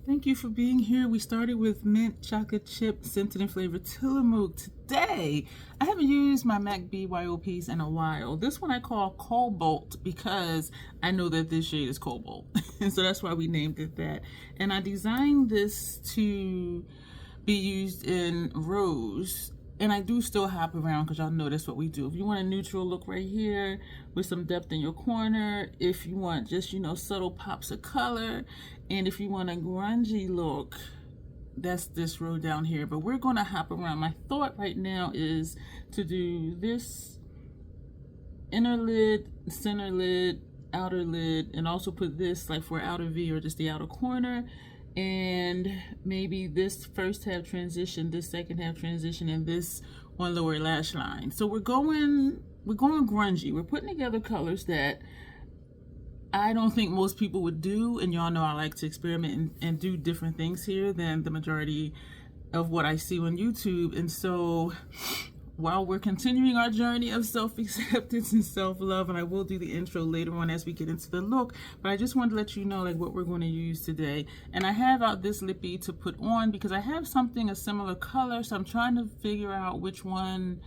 Thank you for being here. We started with mint chocolate chip scented and flavored Tillamook. Today, I haven't used my MAC BYOPs in a while. This one I call Cobalt because I know that this shade is Cobalt. And so that's why we named it that. And I designed this to be used in rose. And I do still hop around because y'all know that's what we do. If you want a neutral look right here with some depth in your corner, if you want just, subtle pops of color, and if you want a grungy look, that's this row down here. But we're going to hop around. My thought right now is to do this inner lid, center lid, outer lid, and also put this like for outer V or just the outer corner. And maybe this first half transition, this second half transition, and this on lower lash line. So we're going grungy. We're putting together colors that I don't think most people would do, and y'all know I like to experiment and do different things here than the majority of what I see on YouTube. And so while we're continuing our journey of self-acceptance and self-love, and I will do the intro later on as we get into the look, but I just wanted to let you know like what we're going to use today. And I have out this lippy to put on because I have something a similar color, so I'm trying to figure out which one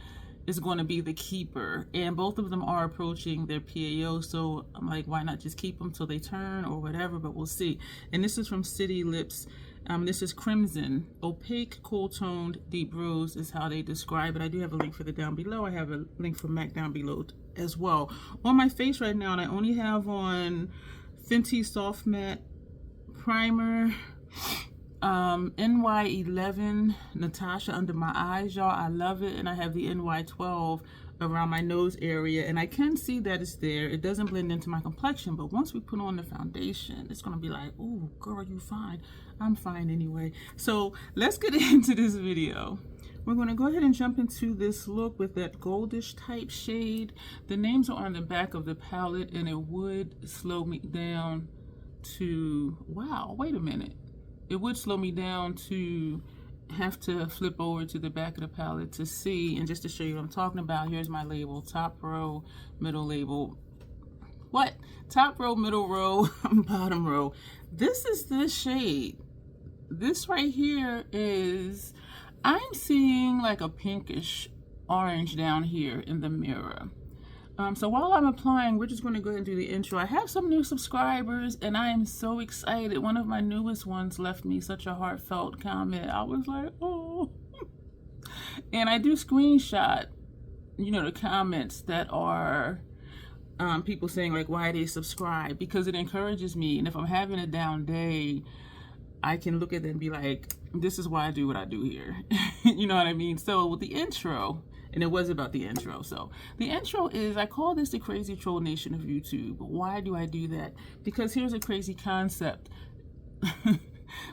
is going to be the keeper, and both of them are approaching their PAO, so I'm like, why not just keep them till they turn or whatever, but we'll see. And this is from City Lips. This is Crimson, opaque, cool toned, deep rose is how they describe it. I do have a link for the down below. I have a link for MAC down below as well. On my face right now, and I only have on Fenty Soft Matte Primer, NY11 Natasha under my eyes, y'all. I love it. And I have the NY12 around my nose area, and I can see that it's there. It doesn't blend into my complexion, but once we put on the foundation, it's gonna be like, oh girl, you fine. I'm fine anyway. So let's get into this video. We're going to go ahead and jump into this look with that goldish type shade. The names are on the back of the palette, and it would slow me down to, wow, wait a minute. It would slow me down to have to flip over to the back of the palette to see. And just to show you what I'm talking about, here's my label: top row, middle label. What? Top row, middle row, bottom row. This is this shade. This right here is, I'm seeing like a pinkish orange down here in the mirror. So while I'm applying, we're just going to go ahead and do the intro. I have some new subscribers, and I am so excited. One of my newest ones left me such a heartfelt comment. I was like, oh. And I do screenshot, the comments that are people saying like why they subscribe, because it encourages me. And if I'm having a down day, I can look at it and be like, this is why I do what I do here. You know what I mean? So with the intro, and it was about the intro. So the intro is, I call this the crazy troll nation of YouTube. Why do I do that? Because here's a crazy concept.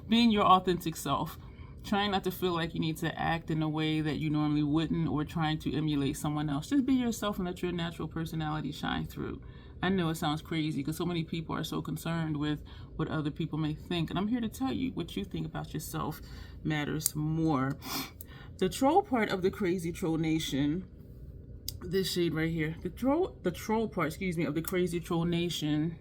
Being your authentic self. Trying not to feel like you need to act in a way that you normally wouldn't, or trying to emulate someone else. Just be yourself and let your natural personality shine through. I know it sounds crazy because so many people are so concerned with what other people may think. And I'm here to tell you, what you think about yourself matters more. The troll part of the crazy troll nation, this shade right here, the troll part, excuse me, of the crazy troll nation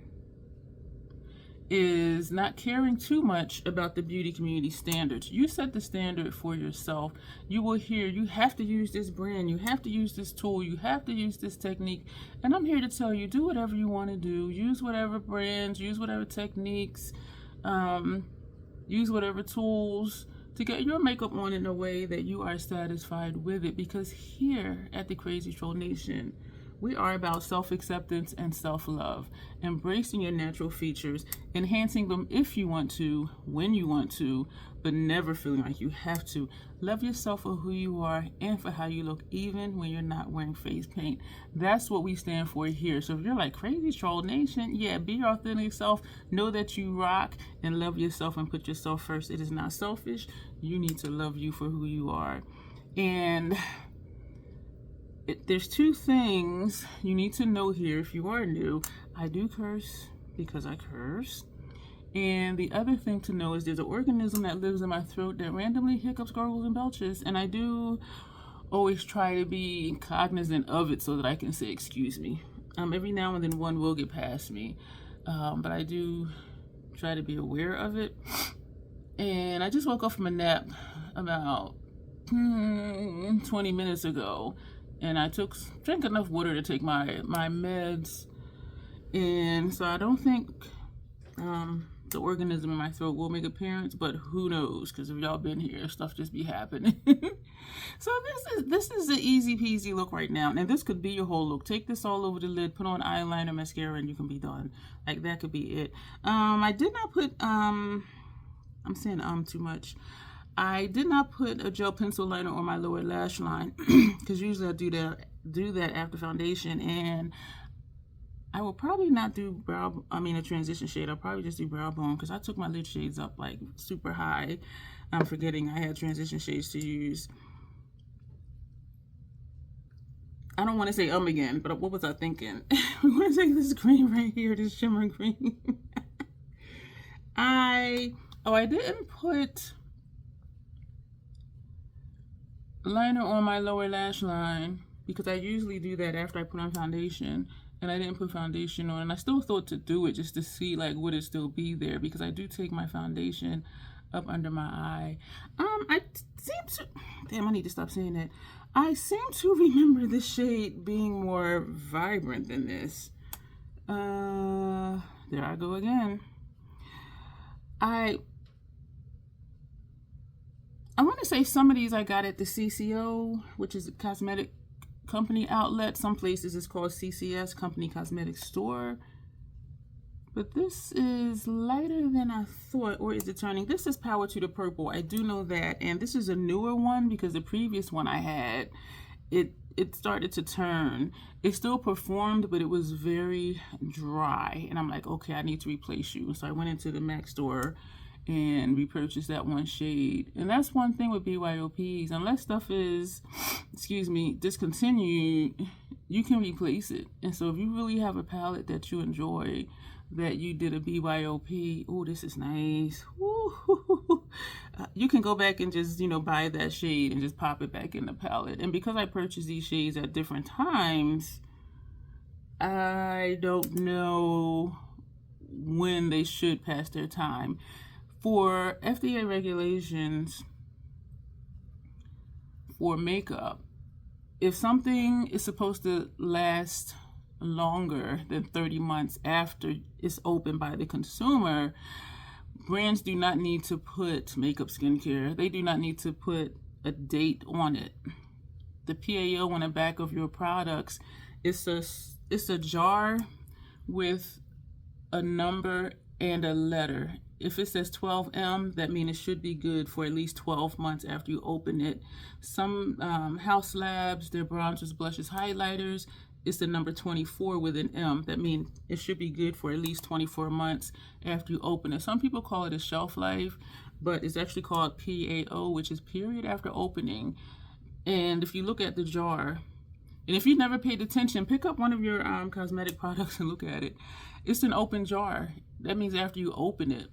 is not caring too much about the beauty community standards. You set the standard for yourself. You will hear, you have to use this brand, you have to use this tool, you have to use this technique. And I'm here to tell you, do whatever you want to do. Use whatever brands, use whatever techniques, use whatever tools to get your makeup on in a way that you are satisfied with it. Because here at the Crazy Troll Nation, we are about self-acceptance and self-love, embracing your natural features, enhancing them if you want to, when you want to, but never feeling like you have to. Love yourself for who you are and for how you look, even when you're not wearing face paint. That's what we stand for here. So if you're like Crazy Troll Nation, yeah, be your authentic self. Know that you rock and love yourself and put yourself first. It is not selfish. You need to love you for who you are. And there's two things you need to know here if you are new. I do curse because I curse. And the other thing to know is there's an organism that lives in my throat that randomly hiccups, gargles, and belches. And I do always try to be cognizant of it so that I can say, excuse me. Every now and then one will get past me. But I do try to be aware of it. And I just woke up from a nap about 20 minutes ago, and I drank enough water to take my meds, and so I don't think the organism in my throat will make appearance, but who knows, because if y'all been here, stuff just be happening. So this is an easy peasy look right now, and this could be your whole look. Take this all over the lid, put on eyeliner, mascara, and you can be done. Like, that could be it. I did not put I'm saying too much. I did not put a gel pencil liner on my lower lash line because usually I do that after foundation, and I will probably not do a transition shade. I'll probably just do brow bone because I took my lid shades up like super high. I'm forgetting I had transition shades to use. I don't want to say again, but what was I thinking? We're going to take this green right here, this shimmer green. I didn't put liner on my lower lash line because I usually do that after I put on foundation, and I didn't put foundation on, and I still thought to do it just to see like would it still be there, because I do take my foundation up under my eye. I need to stop saying that. I seem to remember this shade being more vibrant than this. There I go again. I want to say some of these I got at the CCO, which is a cosmetic company outlet. Some places it's called CCS, Company Cosmetic Store. But this is lighter than I thought, or is it turning? This is Power to the Purple. I do know that. And this is a newer one because the previous one I had, it started to turn. It still performed, but it was very dry. And I'm like, okay, I need to replace you. So I went into the MAC store and repurchased that one shade. And that's one thing with BYOPs. Unless stuff is, discontinued, you can replace it. And so if you really have a palette that you enjoy, that you did a BYOP, oh, this is nice. You can go back and just, buy that shade and just pop it back in the palette. And because I purchased these shades at different times, I don't know when they should pass their time. For FDA regulations for makeup, if something is supposed to last longer than 30 months after it's opened by the consumer, brands do not need to put makeup skincare. They do not need to put a date on it. The PAO on the back of your products, it's a jar with a number and a letter. If it says 12M, that means it should be good for at least 12 months after you open it. Some House Labs, their bronzers, blushes, highlighters, it's the number 24 with an M. That means it should be good for at least 24 months after you open it. Some people call it a shelf life, but it's actually called PAO, which is period after opening. And if you look at the jar, and if you never paid attention, pick up one of your cosmetic products and look at it. It's an open jar. That means after you open it.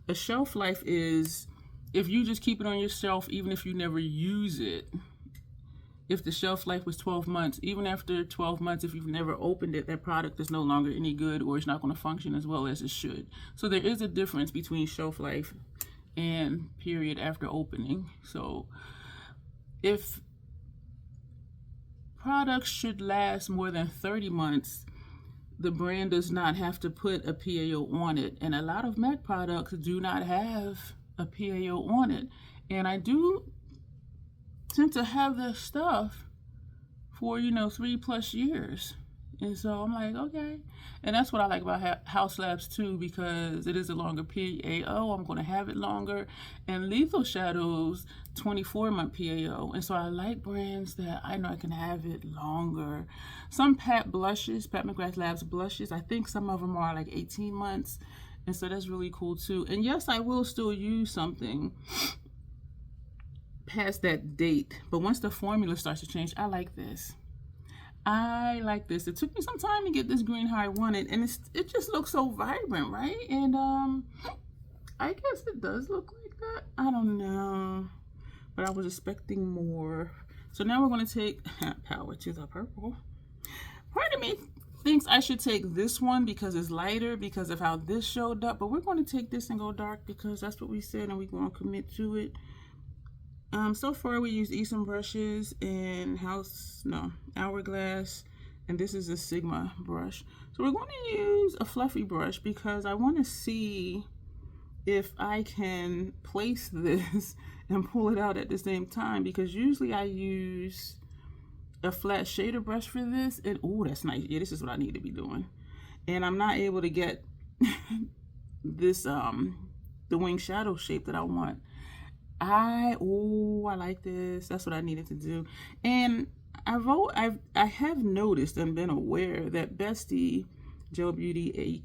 A shelf life is if you just keep it on your shelf, even if you never use it. If the shelf life was 12 months, even after 12 months, if you've never opened it, that product is no longer any good, or it's not going to function as well as it should. So there is a difference between shelf life and period after opening. So if products should last more than 30 months, the brand does not have to put a PAO on it. And a lot of MAC products do not have a PAO on it. And I do tend to have their stuff for 3+ years, and so I'm like, okay. And that's what I like about House Labs too, because it is a longer PAO. I'm going to have it longer. And Lethal Shadows 24-month PAO, and so I like brands that I know I can have it longer. Some Pat McGrath Labs blushes, I think some of them are like 18 months, and so that's really cool too. And yes, I will still use something past that date, but once the formula starts to change, I like this. It took me some time to get this green how I wanted, and it just looks so vibrant, right? And I guess it does look like that. I don't know, but I was expecting more. So now we're going to take Power to the Purple. Pardon me. thinks I should take this one because it's lighter because of how this showed up, but we're going to take this and go dark because that's what we said and we're going to commit to it. So far we used Esom brushes and Hourglass, and this is a Sigma brush. So we're going to use a fluffy brush because I want to see if I can place this and pull it out at the same time, because usually I use a flat shader brush for this, and oh, that's nice. Yeah, this is what I need to be doing. And I'm not able to get this the wing shadow shape that I want. I like this. That's what I needed to do. And I have noticed and been aware that Bestie Gel Beauty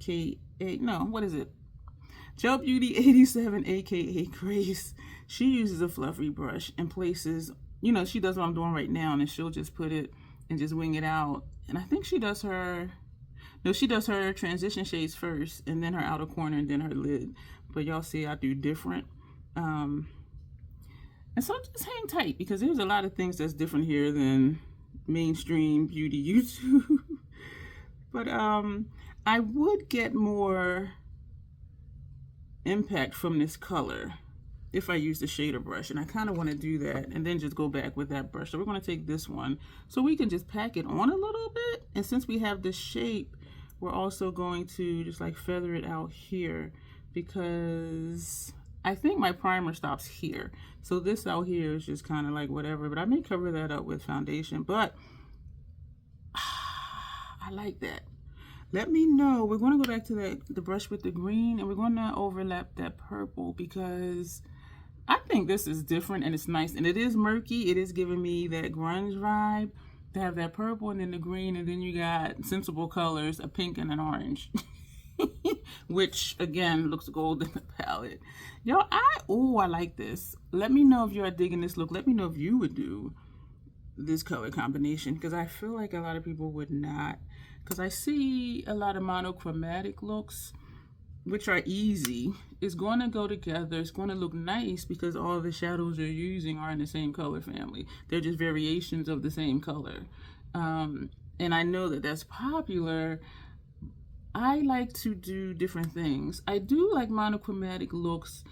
Gel Beauty 87 aka Grace, she uses a fluffy brush and places, you know, she does what I'm doing right now, and then she'll just put it and just wing it out. And I think she does her transition shades first and then her outer corner and then her lid. But y'all see I do different. And so just hang tight because there's a lot of things that's different here than mainstream beauty YouTube. But I would get more impact from this color if I use the shader brush, and I kind of want to do that and then just go back with that brush. So we're going to take this one so we can just pack it on a little bit, and since we have this shape, we're also going to just like feather it out here because I think my primer stops here. So this out here is just kind of like whatever, but I may cover that up with foundation. But I like that. Let me know. We're going to go back to the brush with the green, and we're going to overlap that purple because I think this is different and it's nice. And it is murky. It is giving me that grunge vibe to have that purple and then the green, and then you got sensible colors, a pink and an orange. Which again looks gold in the palette. Yo, I like this. Let me know if you are digging this look. Let me know if you would do this color combination, because I feel like a lot of people would not, because I see a lot of monochromatic looks which are easy. It's going to go together. It's going to look nice because all the shadows you're using are in the same color family. They're just variations of the same color. And I know that that's popular. I like to do different things. I do like monochromatic looks.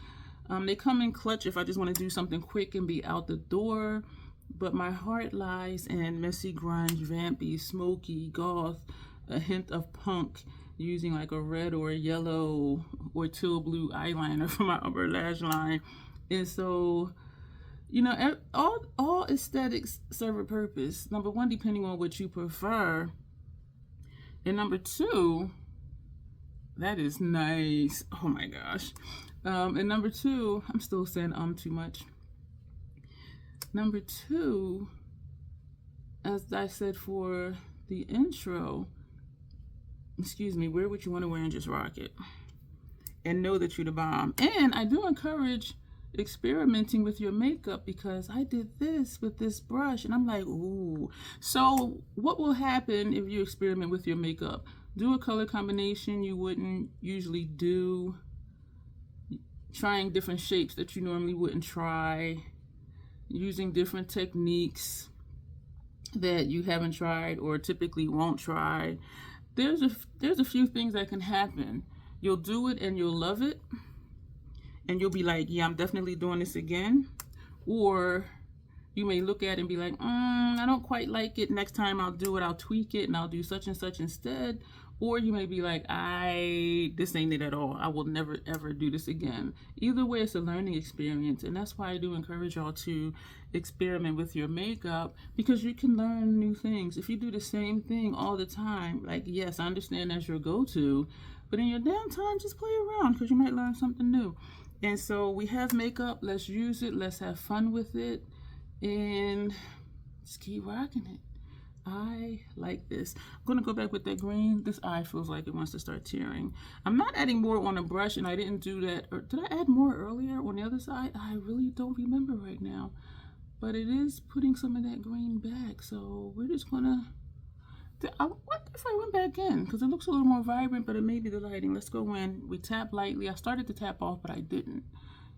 They come in clutch if I just want to do something quick and be out the door. But my heart lies in messy grunge, vampy, smoky, goth, a hint of punk, using like a red or a yellow or teal blue eyeliner for my upper lash line. And so, you know, all aesthetics serve a purpose. Number one, depending on what you prefer. And number two, that is nice. Oh my gosh. And number two, I'm still saying too much. Number two, as I said for the intro, excuse me, wear what you want to wear and just rock it. And know that you're the bomb. And I do encourage experimenting with your makeup, because I did this with this brush and I'm like, ooh. So what will happen if you experiment with your makeup? Do a color combination you wouldn't usually do. Trying different shapes that you normally wouldn't try. Using different techniques that you haven't tried or typically won't try. There's a few things that can happen. You'll do it and you'll love it, and you'll be like, yeah, I'm definitely doing this again. Or you may look at it and be like, I don't quite like it. Next time I'll do it, I'll tweak it and I'll do such and such instead. Or you may be like, this ain't it at all. I will never ever do this again. Either way, it's a learning experience, and that's why I do encourage y'all to experiment with your makeup, because you can learn new things. If you do the same thing all the time, like, yes, I understand that's your go-to, but in your downtime, just play around, because you might learn something new. And so we have makeup. Let's use it. Let's have fun with it, and just keep rocking it. I like this. I'm going to go back with that green. This eye feels like it wants to start tearing. I'm not adding more on a brush, and I didn't do that. Or did I add more earlier on the other side? I really don't remember right now. But it is putting some of that green back. So we're just going to... I wonder if I went back in, because it looks a little more vibrant, but it may be the lighting. Let's go in. We tap lightly. I started to tap off, but I didn't.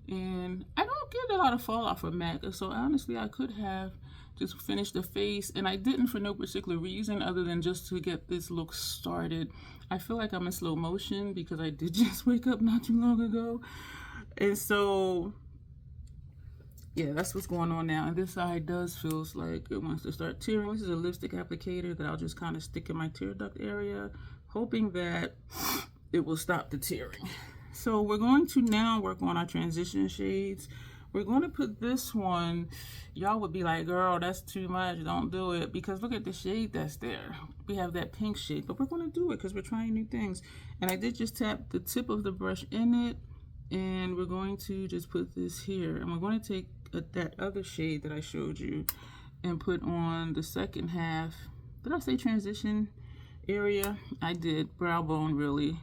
And I don't don't get a lot of fallout from MAC. So honestly, I could have just finished the face, and I didn't for no particular reason other than just to get this look started. I feel like I'm in slow motion because I did just wake up not too long ago. And so, yeah, that's what's going on now. And this side does feels like it wants to start tearing. This is a lipstick applicator that I'll just kind of stick in my tear duct area, hoping that it will stop the tearing. So we're going to now work on our transition shades. We're going to put this one, y'all would be like, girl, that's too much, don't do it, because look at the shade that's there. We have that pink shade, but we're going to do it because we're trying new things. And I did just tap the tip of the brush in it, and we're going to just put this here, and we're going to take that other shade that I showed you and put on the second half. Did I say transition area? I did. Brow bone, really,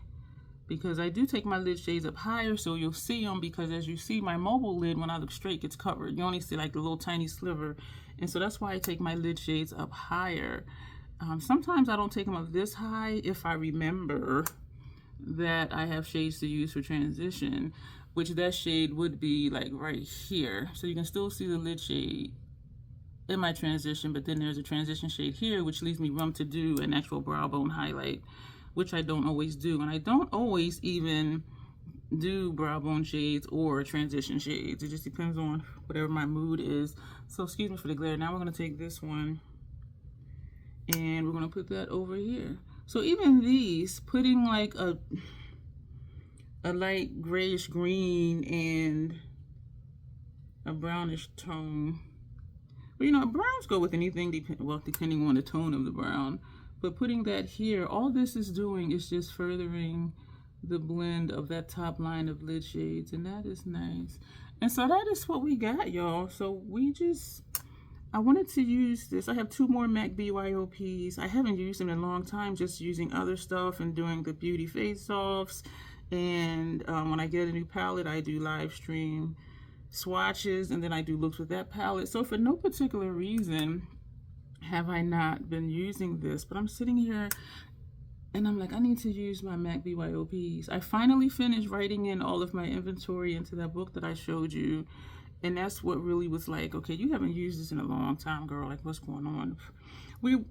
because I do take my lid shades up higher so you'll see them, because as you see, my mobile lid, when I look straight, gets covered. You only see like a little tiny sliver, and so that's why I take my lid shades up higher. Sometimes I don't take them up this high if I remember that I have shades to use for transition, which that shade would be like right here. So you can still see the lid shade in my transition, but then there's a transition shade here, which leaves me room to do an actual brow bone highlight, which I don't always do. And I don't always even do brow bone shades or transition shades. It just depends on whatever my mood is. So excuse me for the glare. Now we're going to take this one and we're going to put that over here. So even these, putting like a light grayish green and a brownish tone. But you know, browns go with anything, depending on the tone of the brown. But putting that here, all this is doing is just furthering the blend of that top line of lid shades, and that is nice. And so that is what we got, y'all. So I wanted to use this. I have 2 more MAC BYOPs. I haven't used them in a long time, just using other stuff and doing the beauty face-offs. And when I get a new palette, I do live stream swatches, and then I do looks with that palette. So for no particular reason have I not been using this, but I'm sitting here and I'm like, I need to use my MAC BYOPs. I finally finished writing in all of my inventory into that book that I showed you, and that's what really was like, okay, you haven't used this in a long time, girl, like what's going on? We're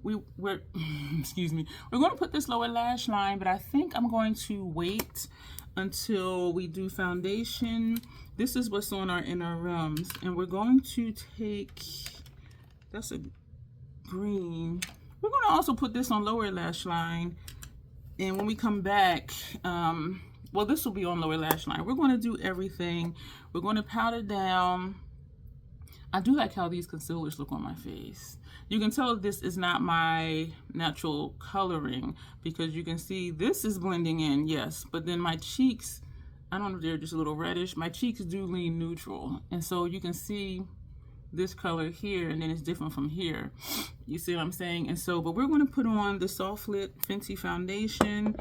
excuse me, we're going to put this lower lash line, but I think I'm going to wait until we do foundation. This is what's on our inner rims, and we're going to take, that's a green, we're going to also put this on lower lash line, and when we come back, well, this will be on lower lash line. We're going to do everything. We're going to powder down. I do like how these concealers look on my face. You can tell this is not my natural coloring, because you can see this is blending in, yes, but then my cheeks, I don't know if they're just a little reddish. My cheeks do lean neutral, and so you can see this color here, and then it's different from here. You see what I'm saying? And so, but we're going to put on the Soft Lit Fenty foundation.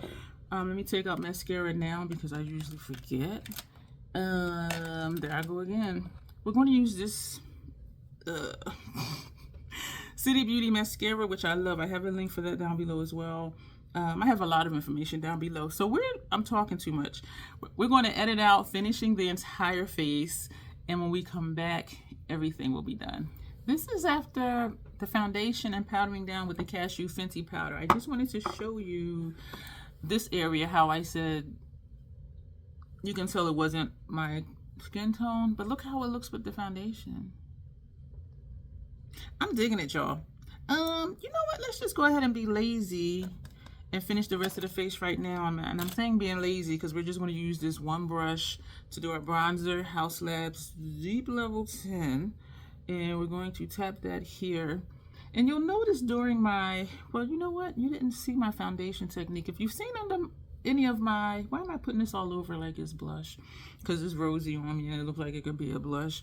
Let me take out mascara now because I usually forget. There I go again. We're going to use this City Beauty mascara, which I love. I have a link for that down below as well. I have a lot of information down below. So I'm talking too much. We're going to edit out finishing the entire face, and when we come back, everything will be done. This is after the foundation and powdering down with the Cashew Fenty powder. I just wanted to show you this area, how I said you can tell it wasn't my skin tone, but look how it looks with the foundation. I'm digging it, y'all. You know what? Let's just go ahead and be lazy and finish the rest of the face right now. And I'm saying being lazy because we're just going to use this one brush to do our bronzer, House Labs Deep Level 10. And we're going to tap that here. And you'll notice during my, well, you know what? You didn't see my foundation technique. If you've seen any of my, why am I putting this all over like it's blush? Because it's rosy on me and it looks like it could be a blush.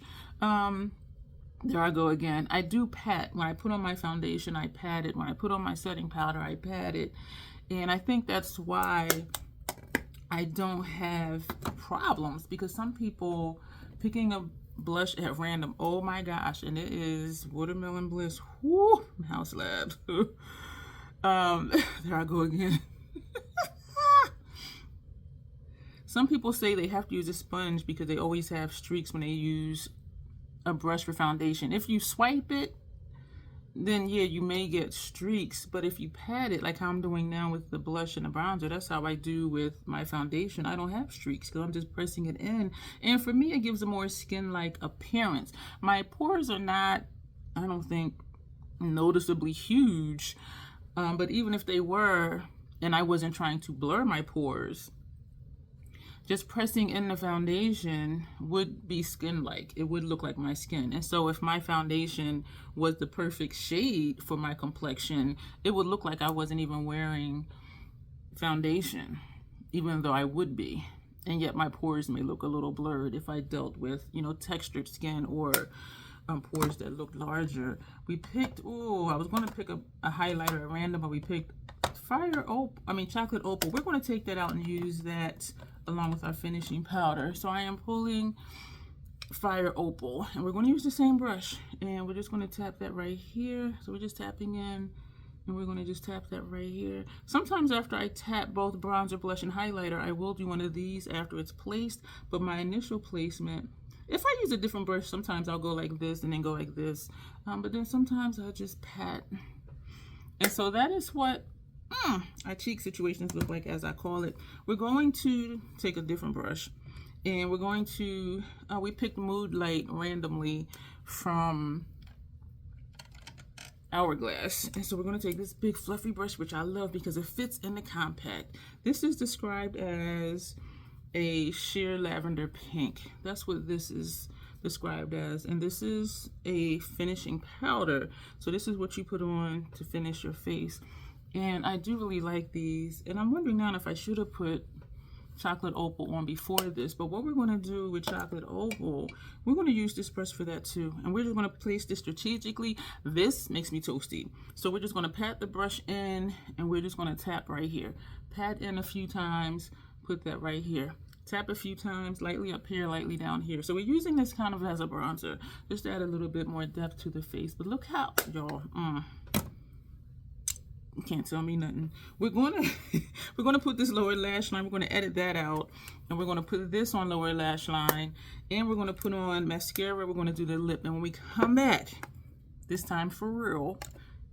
There I go again. I do pat. When I put on my foundation, I pat it. When I put on my setting powder, I pat it. And I think that's why I don't have problems, because some people picking a blush at random, oh my gosh, and it is Watermelon Bliss, whoo, House Labs. There I go again. Some people say they have to use a sponge because they always have streaks when they use a brush for foundation. If you swipe it, then yeah, you may get streaks, but if you pat it like how I'm doing now with the blush and the bronzer, that's how I do with my foundation. I don't have streaks because I'm just pressing it in, and for me it gives a more skin-like appearance. My pores are not, I don't think, noticeably huge, but even if they were and I wasn't trying to blur my pores, just pressing in the foundation would be skin-like. It would look like my skin. And so if my foundation was the perfect shade for my complexion, it would look like I wasn't even wearing foundation, even though I would be. And yet my pores may look a little blurred if I dealt with, you know, textured skin or pores that look larger. We picked, oh, I was going to pick a highlighter at random, but we picked chocolate opal. We're going to take that out and use that along with our finishing powder. So I am pulling Fire Opal, and we're going to use the same brush, and we're just going to tap that right here. So we're just tapping in, and we're going to just tap that right here. Sometimes after I tap both bronzer, blush, and highlighter, I will do one of these after it's placed, but my initial placement, if I use a different brush, sometimes I'll go like this and then go like this, but then sometimes I'll just pat. And so that is what our cheek situations look like, as I call it. We're going to take a different brush, and we're going to, we picked Mood Light randomly from Hourglass. And so we're going to take this big fluffy brush, which I love because it fits in the compact. This is described as a sheer lavender pink. That's what this is described as. And this is a finishing powder. So this is what you put on to finish your face. And I do really like these, and I'm wondering now if I should have put Chocolate Opal on before this, but what we're going to do with Chocolate Opal, we're going to use this brush for that too, and we're just going to place this strategically. This makes me toasty, so we're just going to pat the brush in, and we're just going to tap right here. Pat in a few times, put that right here. Tap a few times, lightly up here, lightly down here. So we're using this kind of as a bronzer, just to add a little bit more depth to the face. But look how, y'all, you can't tell me nothing. We're gonna put this lower lash line, we're gonna edit that out, and we're gonna put this on lower lash line, and we're gonna put on mascara. We're gonna do the lip, and when we come back, this time for real,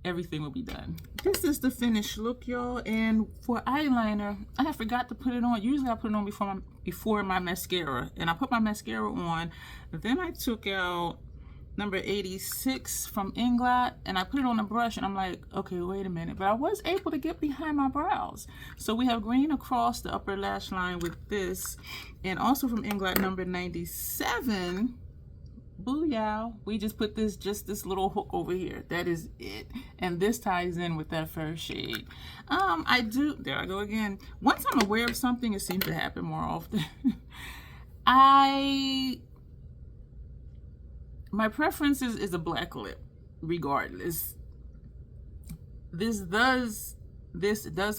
everything will be done. This is the finished look, y'all. And for eyeliner, I forgot to put it on. Usually I put it on before my mascara, and I put my mascara on, then I took out number 86 from Inglot, and I put it on the brush, and I'm like, okay, wait a minute. But I was able to get behind my brows. So we have green across the upper lash line with this, and also from Inglot number 97, booyah, we just put this little hook over here. That is it. And this ties in with that first shade. There I go again. Once I'm aware of something, it seems to happen more often. My preference is a black lip, regardless. This does,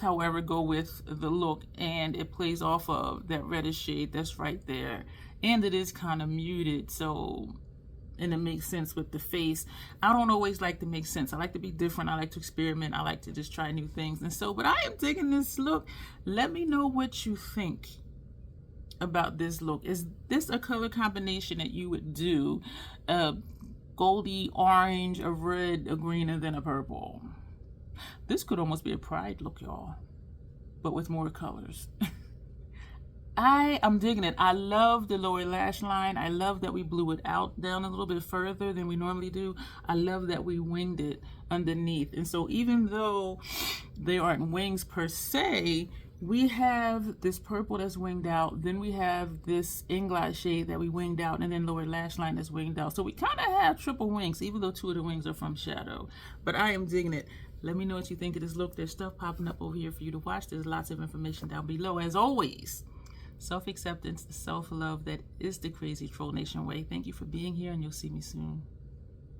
however, go with the look, and it plays off of that reddish shade that's right there. And it is kind of muted, and it makes sense with the face. I don't always like to make sense. I like to be different. I like to experiment. I like to just try new things. And so, but I am digging this look. Let me know what you think about this look. Is this a color combination that you would do? A goldy orange, a red, a green, and then a purple. This could almost be a pride look, y'all, but with more colors. I'm digging it. I love the lower lash line. I love that we blew it out down a little bit further than we normally do. I love that we winged it underneath. And so even though they aren't wings per se, we have this purple that's winged out, then we have this Inglot shade that we winged out, and then lower lash line that's winged out. So we kind of have triple wings, even though two of the wings are from shadow. But I am digging it. Let me know what you think of this look. There's stuff popping up over here for you to watch. There's lots of information down below. As always, self-acceptance, the self-love, that is the Crazy Troll Nation way. Thank you for being here, and you'll see me soon.